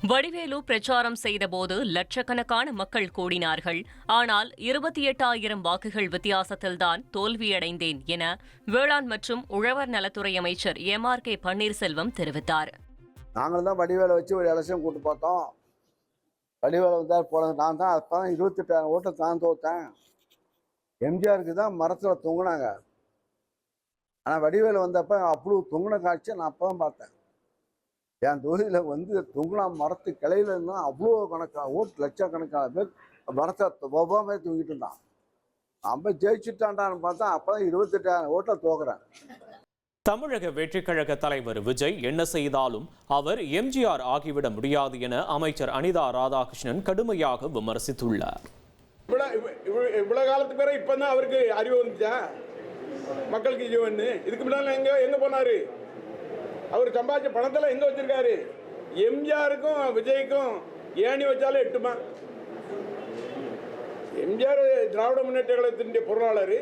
வடிவேலு பிரச்சாரம் செய்தபோது லட்சக்கணக்கான மக்கள் கூடினார்கள். ஆனால் 28,000 வாக்குகள் வித்தியாசத்தில்தான் தோல்வியடைந்தேன் என வேளாண் மற்றும் உழவர் நலத்துறை அமைச்சர் MRK பன்னீர்செல்வம் தெரிவித்தார். நாங்கள் தான் வடிவேலை வச்சு ஒரு எலெக்ஷன் கூட்டு பார்த்தோம். வடிவேலை வந்தால் போல நான் தான் அப்போ தான் 28,000 ஓட்டை தான் தோத்தேன். எம்ஜிஆருக்கு தான் மரத்தில் தொங்குனாங்க. ஆனால் வடிவேலை வந்தப்போ அவ்வளோ தொங்குன காட்சியை நான் அப்போ தான் பார்த்தேன். என் தொகுதியில் வந்து தொங்குனா மரத்து கிளையில இருந்தால் அவ்வளோ கணக்கான ஓட்டு லட்சக்கணக்கான பேர் மரத்தை ஒவ்வாமே தூங்கிட்டு இருந்தான். நம்ம ஜெயிச்சுட்டான்டான்னு பார்த்தா அப்போ தான் 28,000 ஓட்டை தோக்குறேன். தமிழக வெற்றிக்கழக தலைவர் விஜய் என்ன செய்தாலும் அவர் எம்ஜிஆர் ஆகிவிட முடியாது என அமைச்சர் அனிதா ராதாகிருஷ்ணன் கடுமையாக விமர்சித்துள்ளார். இவ்வளவு காலத்துக்கு பிறகு இப்பதான் அவருக்கு அறிவு வந்துச்சா மக்களுக்கு ஜீவன்? இதுக்கு முன்னால எங்க போனாரு? அவர் சம்பாதிச்ச பணத்தெல்லாம் எங்க வச்சிருக்காரு? எம்ஜிஆருக்கும் விஜய்க்கும் ஏணி வச்சாலும் எட்டுமா? எம்ஜிஆர் திராவிட முன்னேற்ற கழகத்தினுடைய பொருளாளர்,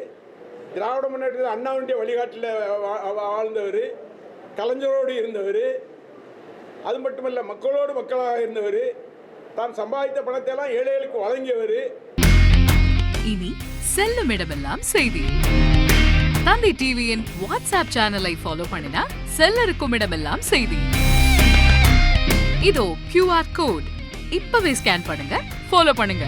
திராவிட முன்னேற்ற அண்ணாவுடைய வழிகாட்டில் வாழ்ந்தவர், கலைஞரோடு இருந்தவர், அது மட்டுமல்ல மக்களோடு மக்களாக இருந்தவர், தான் சம்பாதித்த பணத்தை எல்லாம் ஏழைகளுக்கு வழங்கியவர். இனி செல்லும் இடமெல்லாம் செய்தி. தந்தை டிவியின் வாட்ஸ்அப் சேனலை ஃபாலோ பண்ணினா செல்ல இருக்கும் இடமெல்லாம் செய்தி. இதோ QR கோட் இப்பவே ஸ்கேன் பண்ணுங்க, ஃபாலோ பண்ணுங்க.